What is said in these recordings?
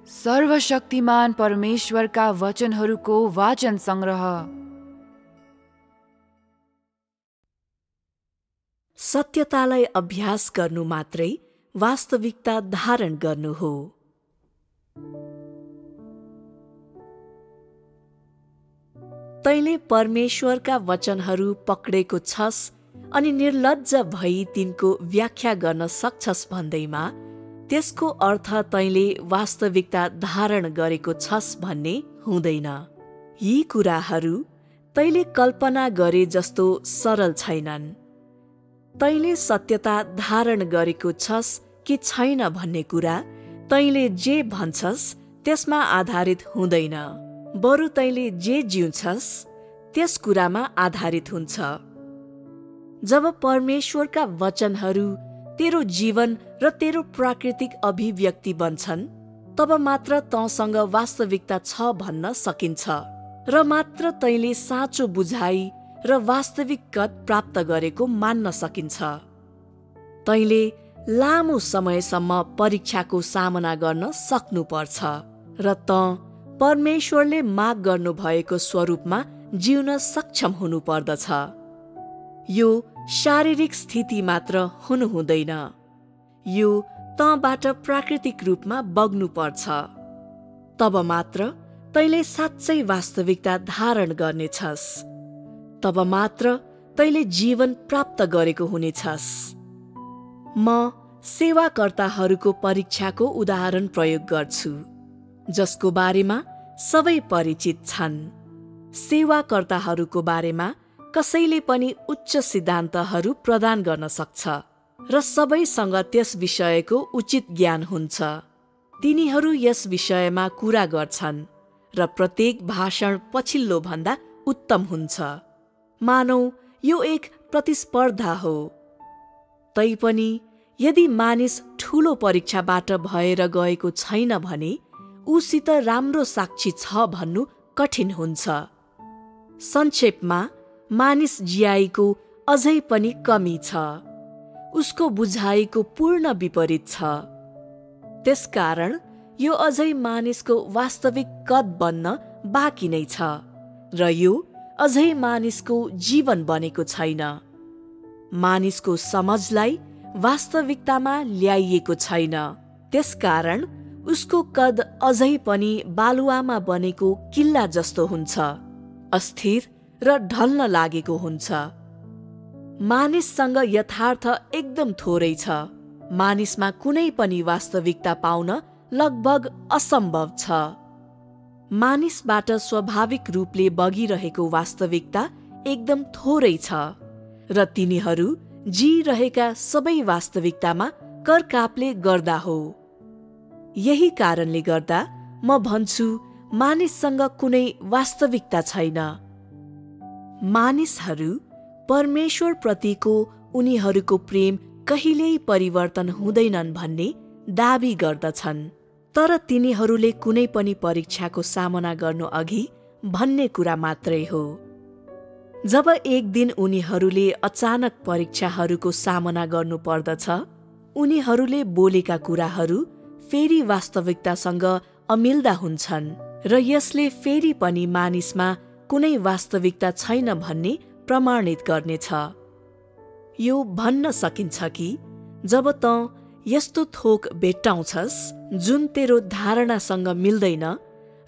सर्वशक्तिमान परमेश्वरका वचनहरूको वाचन संग्रह। सत्यतालाई अभ्यास गर्नु मात्रै वास्तविकता धारण गर्नु हो। तैले परमेश्वरका वचनहरू पक्रेको छस् अनि निर्लज्ज भई तिनको व्याख्या गर्न सक्छस् भन्दैमा त्यसको अर्थ तैले वास्तविकता धारण गरेको छस् भन्ने हुँदैन। यी कुराहरू तैले कल्पना गरे जस्तो सरल छैनन्। तैले सत्यता धारण गरेको छस् कि छैन भन्ने कुरा तैले जे भन्छस् त्यसमा आधारित हुँदैन, बरु तैले जे जिउँछस् त्यस कुरामा आधारित हुन्छ। जब परमेश्वरका वचनहरू तेरो जीवन र तेरो प्राकृतिक अभिव्यक्ति बन्छन्, तब मात्र तँसँग वास्तविकता छ भन्न सकिन्छ र मात्र तैले साँचो बुझाइ र वास्तविक कद प्राप्त गरेको मान्न सकिन्छ। तैले लामो समयसम्म परीक्षाको सामना गर्न सक्नुपर्छ र तँ परमेश्वरले माग गर्नुभएको स्वरूपमा जिउन सक्षम हुनुपर्दछ। यो शारीरिक स्थिति मात्र हुनु हुँदैन, यो तँबाट प्राकृतिक रूपमा बग्नुपर्छ। तब मात्र तैले साँच्चै वास्तविकता धारण गर्नेछस्, तब मात्र तैले जीवन प्राप्त गरेको हुनेछस्। म सेवाकर्ताहरूको परीक्षाको उदाहरण प्रयोग गर्छु, जसको बारेमा सबै परिचित छन्। सेवाकर्ताहरूको बारेमा कसैले पनि उच्च सिद्धान्तहरू प्रदान गर्न सक्छ र सबैसँग त्यस विषयको उचित ज्ञान हुन्छ। तिनीहरू यस विषयमा कुरा गर्छन् र प्रत्येक भाषण पछिल्लो भन्दा उत्तम हुन्छ। मानौ यो एक प्रतिस्पर्धा हो। तैपनि यदि मानिस ठूलो परीक्षाबाट भएर गएको छैन भने उसित राम्रो साक्षी छ भन्नु कठिन हुन्छ। संक्षेपमा मानिस जियाइको अझै पनि कमी छ, उसको बुझाइको पूर्ण विपरीत छ। त्यसकारण यो अझै मानिसको वास्तविक कद बन्न बाँकी नै छ र यो अझै मानिसको जीवन बनेको छैन। मानिसको समझलाई वास्तविकतामा ल्याइएको छैन, त्यसकारण उसको कद अझै पनि बालुवामा बनेको किल्ला जस्तो हुन्छ, अस्थिर र ढल्न लागेको हुन्छ। मानिससँग यथार्थ एकदम थोरै छ। मानिसमा कुनै पनि वास्तविकता पाउन लगभग असम्भव छ। मानिसबाट स्वाभाविक रूपले बगिरहेको वास्तविकता एकदम थोरै छ र तिनीहरू जिइरहेका सबै वास्तविकतामा करकापले गर्दा हो। यही कारणले गर्दा म भन्छु मानिससँग कुनै वास्तविकता छैन। मानिसहरू परमेश्वर प्रतिको उनीहरूको प्रेम कहिल्यै परिवर्तन हुँदैनन् भन्ने दाबी गर्दछन्, तर तिनीहरूले कुनै पनि परीक्षाको सामना गर्नु अघि भन्ने कुरा मात्रै हो। जब एक दिन उनीहरूले अचानक परीक्षाहरूको सामना गर्नु पर्दछ, उनीहरूले बोलेका कुराहरू फेरि वास्तविकतासँग अमिल्दा हुन्छन् र यसले फेरि पनि मानिसमा कुनै वास्तविकता छैन भन्ने प्रमाणित गर्नेछ। यो भन्न सकिन्छ कि जब तँ यस्तो थोक भेट्टाउँछस् जुन तेरो धारणासँग मिल्दैन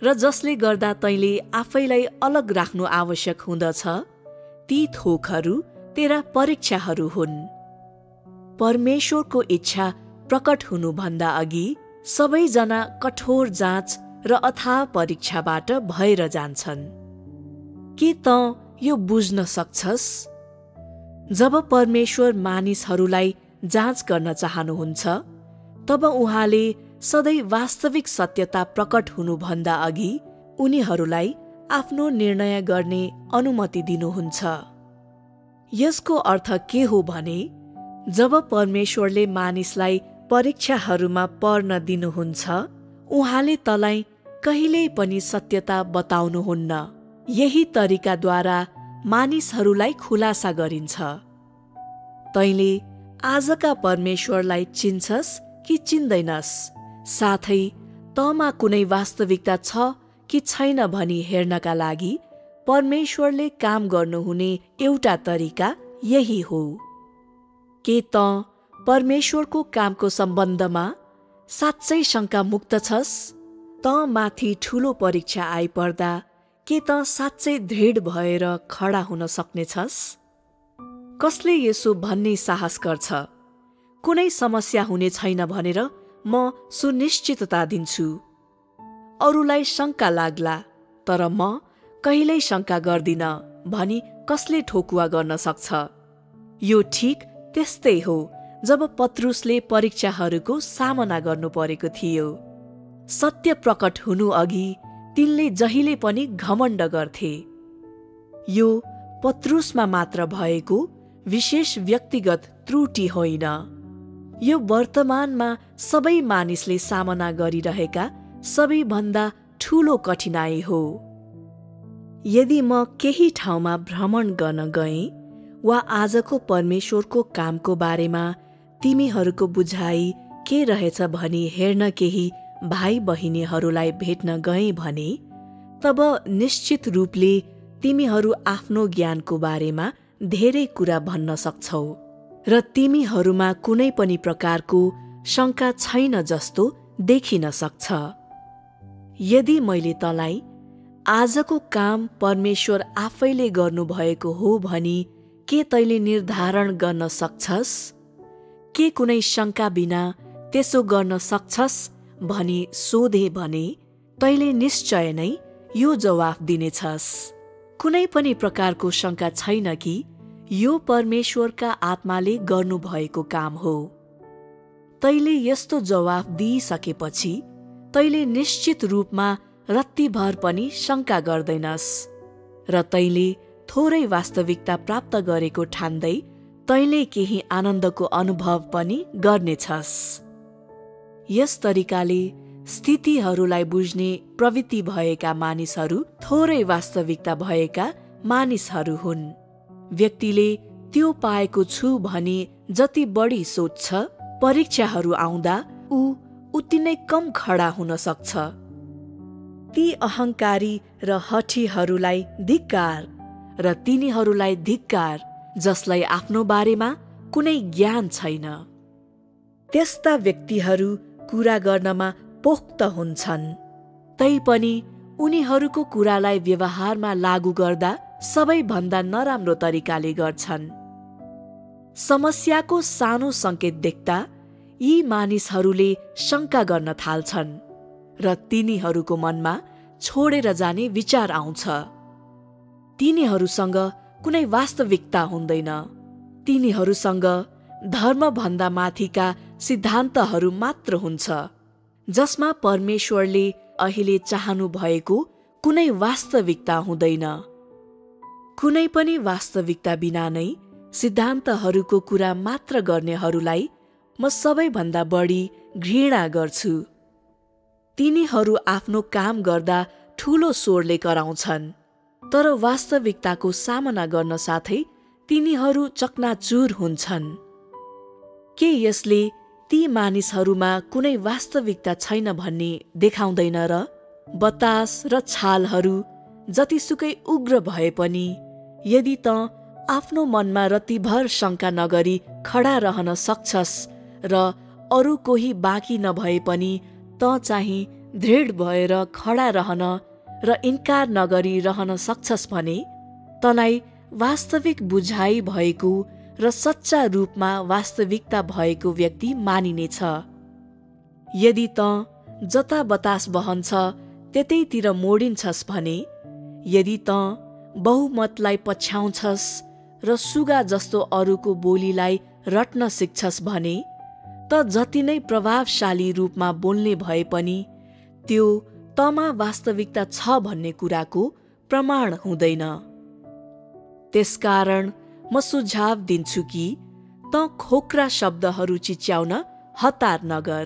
र जसले गर्दा तैले आफैलाई अलग राख्नु आवश्यक हुँदछ, ती थोकहरू तेरा परीक्षाहरू हुन्। परमेश्वरको इच्छा प्रकट हुनुभन्दा अघि सबैजना कठोर जाँच र अथाह परीक्षाबाट भएर जान्छन्। के तँ यो बुझ्न सक्छस्? जब परमेश्वर मानिसहरूलाई जाँच गर्न चाहनुहुन्छ, तब उहाँले सधैँ वास्तविक सत्यता प्रकट हुनुभन्दा अघि उनीहरूलाई आफ्नो निर्णय गर्ने अनुमति दिनुहुन्छ। यसको अर्थ के हो भने, जब परमेश्वरले मानिसलाई परीक्षाहरूमा पर्न दिनुहुन्छ, उहाँले तँलाई कहिल्यै पनि सत्यता बताउनुहुन्न। यही तरिकाद्वारा मानिसहरूलाई खुलासा गरिन्छ। तैले आजका परमेश्वरलाई चिन्छस् कि चिन्दैनस्? साथै तँमा कुनै वास्तविकता छ कि छैन भनी हेर्नका लागि परमेश्वरले काम गर्नुहुने एउटा तरिका यही हो। के तँ परमेश्वरको कामको सम्बन्धमा साँच्चै शङ्का मुक्त छस्? तँ माथि ठूलो परीक्षा आइपर्दा के तँ साँच्चै दृढ भएर खडा हुन सक्नेछस्? कसले यसो भन्ने साहस गर्छ? कुनै समस्या हुने छैन भनेर म सुनिश्चितता दिन्छु। अरूलाई शङ्का लाग्ला, तर म कहिल्यै शङ्का गर्दिन भनी कसले ठोकुवा गर्न सक्छ? यो ठिक त्यस्तै हो जब पत्रुसले परीक्षाहरूको सामना गर्नु परेको थियो। सत्य प्रकट हुनु अघि तिनले जहिले पनि घमण्ड गर्थे। यो पत्रुसमा मात्र भएको विशेष व्यक्तिगत त्रुटि होइन, यो वर्तमानमा सबै मानिसले सामना गरिरहेका सबैभन्दा ठूलो कठिनाइ हो। यदि म केही ठाउँमा भ्रमण गर्न गएँ वा आजको परमेश्वरको कामको बारेमा तिमीहरूको बुझाइ के रहेछ भनी हेर्न केही भाइ बहिनीहरूलाई भेट्न गए भने तब निश्चित रूपले तिमीहरू आफ्नो ज्ञानको बारेमा धेरै कुरा भन्न सक्छौ र तिमीहरूमा कुनै पनि प्रकारको शङ्का छैन जस्तो देखिन सक्छ। यदि मैले तँलाई आजको काम परमेश्वर आफैले गर्नुभएको हो भनी के तैले निर्धारण गर्न सक्छस्? के कुनै शङ्का बिना त्यसो गर्न सक्छस् भनी सोधे भने तैले निश्चय नै यो जवाफ दिनेछस्, कुनै पनि प्रकारको शङ्का छैन कि यो परमेश्वरका आत्माले गर्नुभएको काम हो। तैले यस्तो जवाफ दिइसकेपछि तैले निश्चित रूपमा रत्तिभर पनि शङ्का गर्दैनस् र तैले थोरै वास्तविकता प्राप्त गरेको ठान्दै तैले केही आनन्दको अनुभव पनि गर्नेछस्। यस तरिकाले स्थितिहरूलाई बुझ्ने प्रवृत्ति भएका मानिसहरू थोरै वास्तविकता भएका मानिसहरू हुन्। व्यक्तिले त्यो पाएको छु भनी जति बढी सोच्छ, परीक्षाहरू आउँदा ऊ उति नै कम खडा हुन सक्छ। ती अहङ्कारी र हठीहरूलाई धिक्कार र तिनीहरूलाई धिक्कार जसलाई आफ्नो बारेमा कुनै ज्ञान छैन। त्यस्ता व्यक्तिहरू कुरा गर्नमा पोख्त हुन्छन्, तैपनि उनीहरूको कुरालाई व्यवहारमा लागू गर्दा सबैभन्दा नराम्रो तरिकाले गर्छन्। समस्याको सानो सङ्केत देख्दा यी मानिसहरूले शङ्का गर्न थाल्छन् र तिनीहरूको मनमा छोडेर जाने विचार आउँछ। तिनीहरूसँग कुनै वास्तविकता हुँदैन। तिनीहरूसँग धर्मभन्दा माथिका सिद्धान्तहरू मात्र हुन्छ, जसमा परमेश्वरले अहिले चाहनु भएको कुनै वास्तविकता हुँदैन। कुनै पनि वास्तविकता बिना नै सिद्धान्तहरूको कुरा मात्र गर्नेहरूलाई म सबैभन्दा बढी घृणा गर्छु। तिनीहरू आफ्नो काम गर्दा ठूलो स्वरले कराउँछन्, तर वास्तविकताको सामना गर्न साथै तिनीहरू चकनाचुर हुन्छन्। के यसले ती मानिसहरूमा कुनै वास्तविकता छैन भन्ने देखाउँदैन र? बतास र छालहरू जतिसुकै उग्र भए पनि यदि तँ आफ्नो मनमा रतिभर शङ्का नगरी खडा रहन सक्छस् र अरू कोही बाँकी नभए पनि तँ चाहिँ दृढ भएर खडा रहन र इन्कार नगरी रहन सक्छस् भने तँलाई वास्तविक बुझाइ भएको र सच्चा रूपमा वास्तविकता भएको व्यक्ति मानिनेछ। यदि तँ जता बतास बहन्छ त्यतैतिर मोडिन्छस् भने, यदि तँ बहुमतलाई पछ्याउँछस् र सुगा जस्तो अरूको बोलीलाई रट्न सिक्छस् भने त जति नै प्रभावशाली रूपमा बोल्ने भए पनि त्यो तँमा वास्तविकता छ भन्ने कुराको प्रमाण हुँदैन। त्यसकारण म सुझाव दिन्छु कि तँ खोक्रा शब्दहरू चिच्याउन हतार नगर।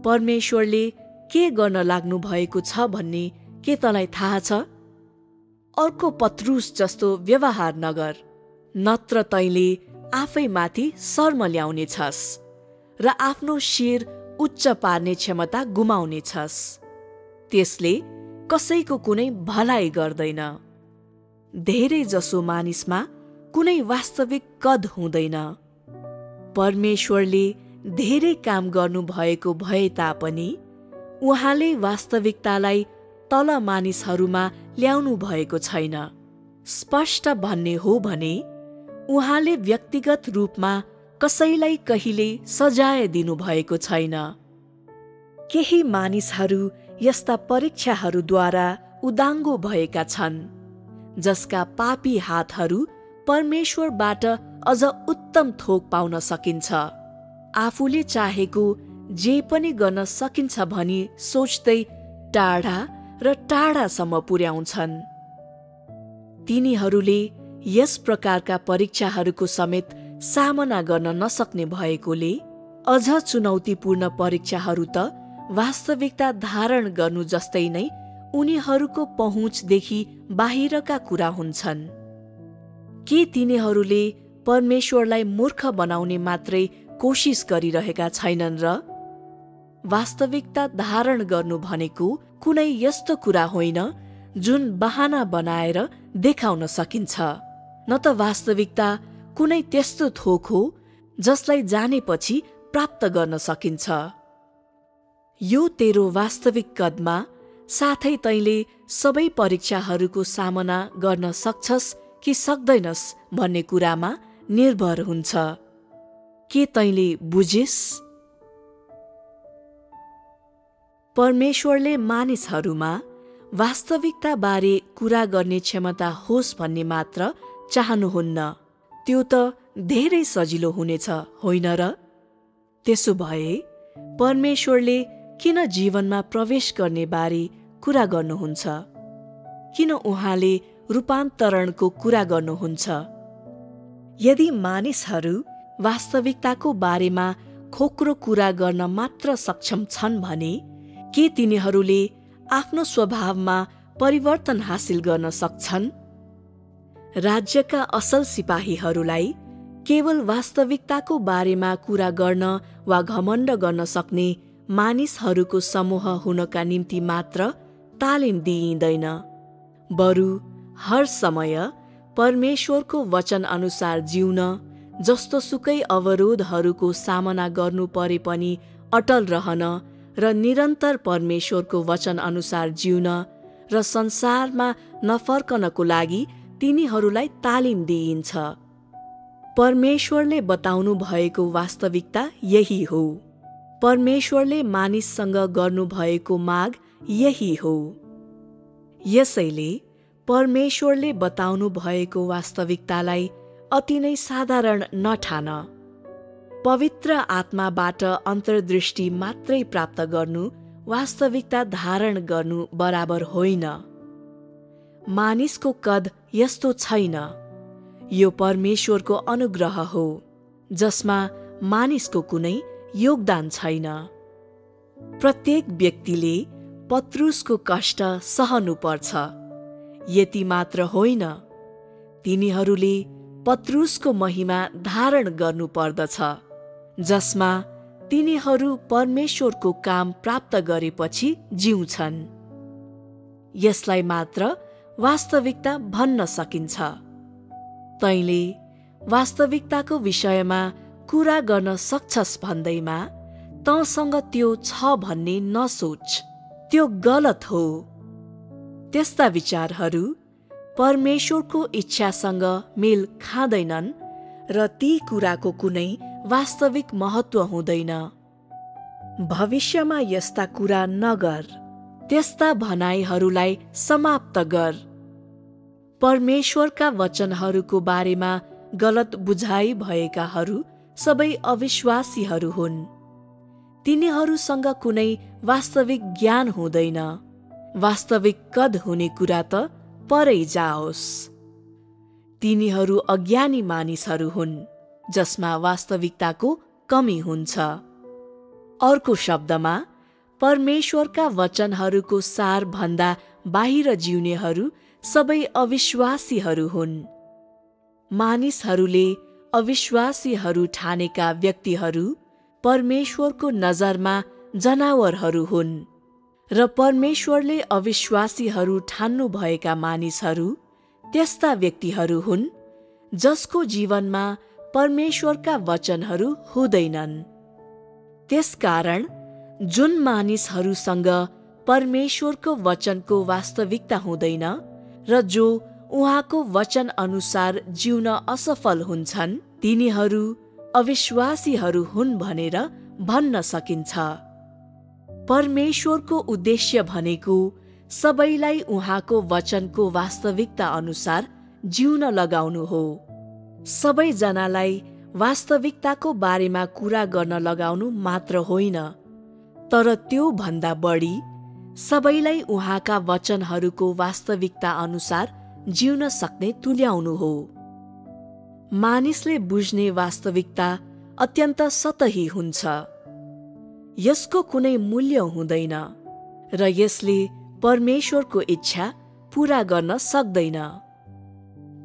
परमेश्वरले के गर्न लाग्नु भएको छ भन्ने के तँलाई थाहा छ? अर्को पत्रुस जस्तो व्यवहार नगर, नत्र तैले आफैमाथि शर्म ल्याउनेछस् र आफ्नो शिर उच्च पार्ने क्षमता गुमाउनेछस्। त्यसले कसैको कुनै भलाइ गर्दैन। धेरै जसो मानिसमा कुनै वास्तविक कद हुँदैन। परमेश्वरले धेरै काम गर्नुभएको भए तापनि उहाँले वास्तविकतालाई तल मानिसहरूमा ल्याउनु भएको छैन। स्पष्ट भन्ने हो भने उहाँले व्यक्तिगत रूपमा कसैलाई कहिले सजाय दिनुभएको छैन। केही मानिसहरू यस्ता परीक्षाहरूद्वारा उदाङ्गो भएका छन्, जसका पापी हातहरू परमेश्वरबाट अझ उत्तम थोक पाउन सकिन्छ। आफूले चाहेको जे पनि गर्न सकिन्छ भनी सोच्दै टाढा र टाढासम्म पुर्याउँछन्। तिनीहरूले यस प्रकारका परीक्षाहरूको समेत सामना गर्न नसक्ने भएकोले अझ चुनौतीपूर्ण परीक्षाहरू त वास्तविकता धारण गर्नु जस्तै नै उनीहरूको पहुँचदेखि बाहिरका कुरा हुन्छन्। के तिनीहरूले परमेश्वरलाई मूर्ख बनाउने मात्रै कोसिस गरिरहेका छैनन् र? वास्तविकता धारण गर्नु भनेको कुनै यस्तो कुरा होइन जुन बहाना बनाएर देखाउन सकिन्छ, न त वास्तविकता कुनै त्यस्तो थोक हो जसलाई जानेपछि प्राप्त गर्न सकिन्छ। यो तेरो वास्तविक कदमा, साथै तैँले सबै परीक्षाहरूको सामना गर्न सक्छस् कि सक्दैनस् भन्ने कुरामा निर्भर हुन्छ। के तैँले बुझिस्? परमेश्वरले मानिसहरूमा वास्तविकताबारे कुरा गर्ने क्षमता होस् भन्ने मात्र चाहनुहुन्न। त्यो त धेरै सजिलो हुनेछ, होइन र? त्यसो भए परमेश्वरले किन जीवनमा प्रवेश गर्ने बारे कुरा गर्नुहुन्छ? किन उहाँले रूपान्तरणको कुरा गर्नुहुन्छ? यदि मानिसहरू वास्तविकताको बारेमा खोक्रो कुरा गर्न मात्र सक्षम छन् भने के तिनीहरूले आफ्नो स्वभावमा परिवर्तन हासिल गर्न सक्छन्? राज्यका असल सिपाहीहरूलाई केवल वास्तविकताको बारेमा कुरा गर्न वा घमण्ड गर्न सक्ने मानिसहरूको समूह हुनका निम्ति मात्र तालिम दिइँदैन, बरु हर समय परमेश्वरको वचन अनुसार जिउन, जस्तो सुकै अवरोधहरूको सामना गर्नु परे पनि अटल रहन र निरन्तर परमेश्वरको वचन अनुसार जिउन र संसारमा नफर्कनको लागि तिनीहरूलाई तालिम दिइन्छ। परमेश्वरले बताउनु भएको वास्तविकता यही हो। परमेश्वरले मानिससँग गर्नुभएको माग यही हो। यसैले परमेश्वरले बताउनु भएको वास्तविकतालाई अति नै साधारण नठान। पवित्र आत्माबाट अन्तर्दृष्टि मात्रै प्राप्त गर्नु वास्तविकता धारण गर्नु बराबर होइन। मानिसको कद यस्तो छैन। यो परमेश्वरको अनुग्रह हो, जसमा मानिसको कुनै योगदान छैन। प्रत्येक व्यक्तिले पत्रुसको कष्ट सहनुपर्छ। यति मात्र होइन, तिनीहरूले पत्रुसको महिमा धारण गर्नुपर्दछ, जसमा तिनीहरू परमेश्वरको काम प्राप्त गरेपछि जिउँछन्। यसलाई मात्र वास्तविकता भन्न सकिन्छ। तैँले वास्तविकताको विषयमा कुरा गर्न सक्छस् भन्दैमा तँसँग त्यो छ भन्ने नसोच, त्यो गलत हो। त्यस्ता विचारहरू परमेश्वरको इच्छासँग मेल खाँदैनन् र ती कुराको कुनै वास्तविक महत्त्व हुँदैन। भविष्यमा यस्ता कुरा नगर। त्यस्ता भनाइहरूलाई समाप्त गर। परमेश्वरका वचनहरूको बारेमा गलत बुझाइ भएकाहरू सबै अविश्वासीहरू हुन्। तिनीहरूसँग कुनै वास्तविक ज्ञान हुँदैन। वास्तविक कद हुने कुरा त परै जाओस्। तिनीहरू अज्ञानी मानिसहरू हुन्, जसमा वास्तविकताको कमी हुन्छ। अर्को शब्दमा, परमेश्वरका वचनहरूको सार भन्दा बाहिर जिउनेहरू सबै अविश्वासीहरू हुन्। मानिसहरूले अविश्वासीहरू ठानेका व्यक्तिहरू परमेश्वरको नजरमा जनावरहरू हुन् र परमेश्वरले अविश्वासीहरू ठान्नु भएका मानिसहरू त्यस्ता व्यक्तिहरू हुन् जसको जीवनमा परमेश्वरका वचनहरू हुँदैनन्। त्यसकारण जुन मानिसहरूसँग परमेश्वरको वचनको वास्तविकता हुँदैन र जो उहाँको वचन अनुसार जिउन असफल हुन्छन्, तिनीहरू अविश्वासीहरू हुन् भनेर भन्न सकिन्छ। परमेश्वरको उद्देश्य भनेको सबैलाई उहाँको वचनको वास्तविकता अनुसार जिउन लगाउनु हो। सबैजनालाई वास्तविकताको बारेमा कुरा गर्न लगाउनु मात्र होइन, तर त्यो भन्दा बढी सबैलाई उहाँका वचनहरूको वास्तविकता अनुसार जिउन सक्ने तुल्याउनु हो। मानिसले बुझ्ने वास्तविकता अत्यन्त सतही हुन्छ। यसको कुनै मूल्य हुँदैन र यसले परमेश्वरको इच्छा पूरा गर्न सक्दैन।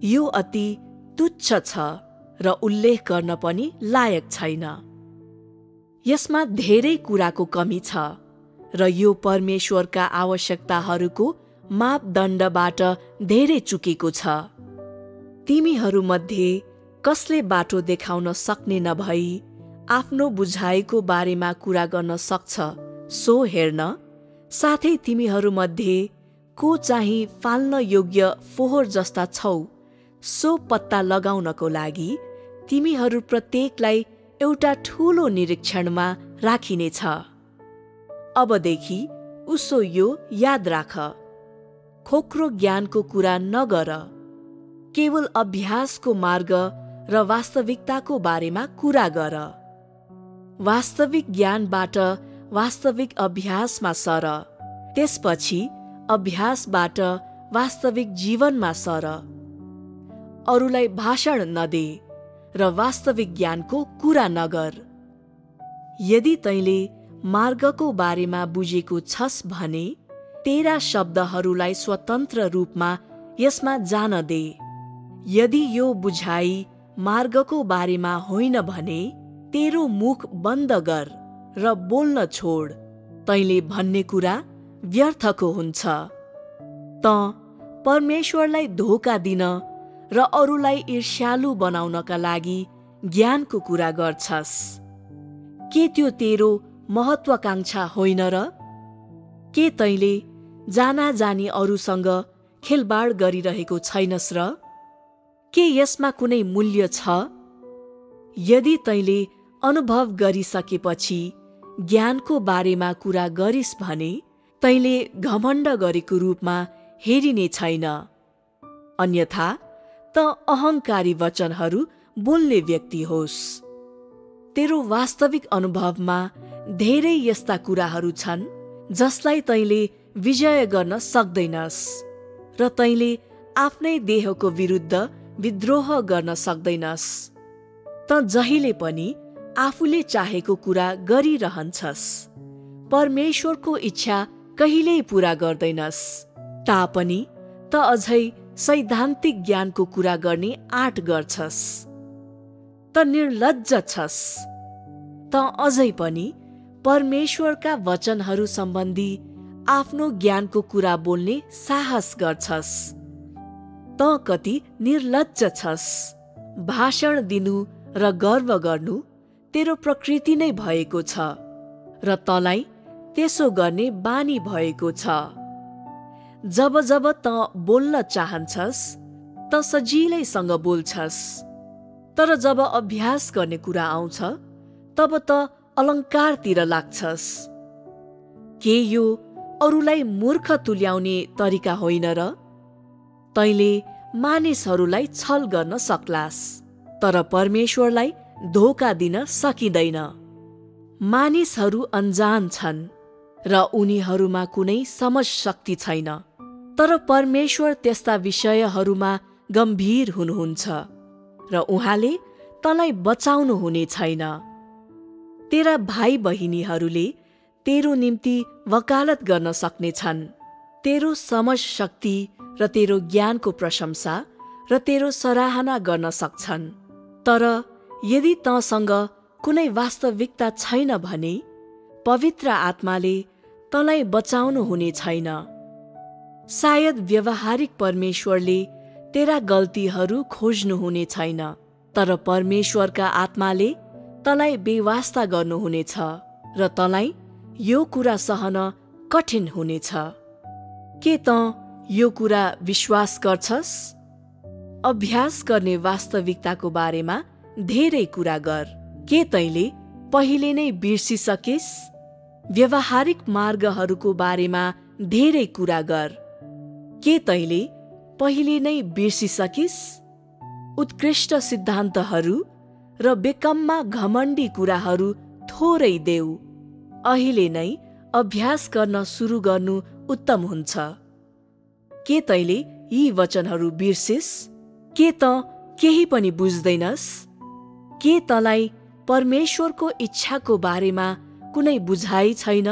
यो अति तुच्छ छ र उल्लेख गर्न पनि लायक छैन। यसमा धेरै कुराको कमी छ र यो परमेश्वरका आवश्यकताहरूको मापदण्डबाट धेरै चुकेको छ। तिमीहरूमध्ये कसले बाटो देखाउन सक्ने नभई आफ्नो बुझाइको बारेमा कुरा गर्न सक्छ सो हेर्न, साथै तिमीहरूमध्ये को चाहिँ फाल्न योग्य फोहोर जस्ता छौ सो पत्ता लगाउनको लागि तिमीहरू प्रत्येकलाई एउटा ठूलो निरीक्षणमा राखिनेछ। अबदेखि उसो यो याद राख, खोक्रो ज्ञानको कुरा नगर, केवल अभ्यासको मार्ग र वास्तविकताको बारेमा कुरा गर। वास्तविक ज्ञानबाट वास्तविक अभ्यासमा सर, त्यसपछि अभ्यासबाट वास्तविक जीवनमा सर। अरूलाई भाषण नदे र वास्तविक ज्ञानको कुरा नगर। यदि तैँले मार्गको बारेमा बुझेको छस् भने तेरा शब्दहरूलाई स्वतन्त्र रूपमा यसमा जान दे। यदि यो बुझाइ मार्गको बारेमा होइन भने तेरो मुख बन्द गर र बोल्न छोड। तैँले भन्ने कुरा व्यर्थको हुन्छ। त परमेश्वरलाई धोका दिन र अरूलाई ईर्ष्यालु बनाउनका लागि ज्ञानको कुरा गर्छस्। के त्यो तेरो महत्वाकांक्षा होइन र? के तैँले जानाजानी अरूसँग खेलबाड गरिरहेको छैनस् र? के यसमा कुनै मूल्य छ? यदि तैँले अनुभव गरिसकेपछि ज्ञानको बारेमा कुरा गरिस् भने तैँले घमण्ड गरेको रूपमा हेरिने छैन। अन्यथा त अहङ्कारी वचनहरू बोल्ने व्यक्ति होस्। तेरो वास्तविक अनुभवमा धेरै यस्ता कुराहरू छन् जसलाई तैँले विजय गर्न सक्दैनस् र तैँले आफ्नै देहको विरुद्ध विद्रोह गर्न सक्दैनस्। त जहिले पनि आफूले चाहेको कुरा गरिरहन्छस्। परमेश्वरको इच्छा कहिल्यै पूरा गर्दैनस्। तापनि त अझै सैद्धान्तिक ज्ञानको कुरा गर्ने आँट गर्छस्। त निर्लज्ज छस्। त अझै पनि परमेश्वरका वचनहरू सम्बन्धी आफ्नो ज्ञानको कुरा बोल्ने साहस गर्छस्। त कति निर्लज्ज छस्। भाषण दिनु र गर्व गर्नु तेरो प्रकृति नै भएको छ र तँलाई त्यसो गर्ने बानी भएको छ। जब जब त बोल्न चाहन्छस् त सजिलैसँग बोल्छस्, तर जब अभ्यास गर्ने कुरा आउँछ तब त अलङ्कारतिर लाग्छस्। के यो अरूलाई मूर्ख तुल्याउने तरिका होइन र? तैँले मानिसहरूलाई छल गर्न सक्लास्, तर परमेश्वरलाई धोका दिन सकिँदैन। मानिसहरू अनजान छन् र उनीहरूमा कुनै समझ शक्ति छैन, तर परमेश्वर त्यस्ता विषयहरूमा गम्भीर हुनुहुन्छ र उहाँले तँलाई बचाउनु हुने छैन। तेरा भाइ बहिनीहरूले तेरो निम्ति वकालत गर्न सक्नेछन्। तेरो समझ शक्ति र तेरो ज्ञानको प्रशंसा र तेरो सराहना गर्न सक्छन्। तर यदि तँसँग कुनै वास्तविकता छैन भने पवित्र आत्माले तँलाई बचाउनु हुने छैन। सायद व्यवहारिक परमेश्वरले तेरा गल्तीहरू खोज्नुहुने छैन, तर परमेश्वरका आत्माले तँलाई बेवास्ता गर्नुहुनेछ र तँलाई यो कुरा सहन कठिन हुनेछ। के तँ यो कुरा विश्वास गर्छस्? अभ्यास गर्ने वास्तविकताको बारेमा धेरै कुरा गर। के तैँले पहिले नै बिर्सिसकिस्? व्यवहारिक मार्गहरूको बारेमा धेरै कुरा गर। के तैँले पहिले नै बिर्सिसकिस्? उत्कृष्ट सिद्धान्तहरू र बेकममा घमण्डी कुराहरू थोरै देऊ। अहिले नै अभ्यास गर्न सुरु गर्नु उत्तम हुन्छ। के तैँले यी वचनहरू बिर्सिस्? के तँ केही पनि बुझ्दैनस्? के तँलाई परमेश्वरको इच्छाको बारेमा कुनै बुझाइ छैन?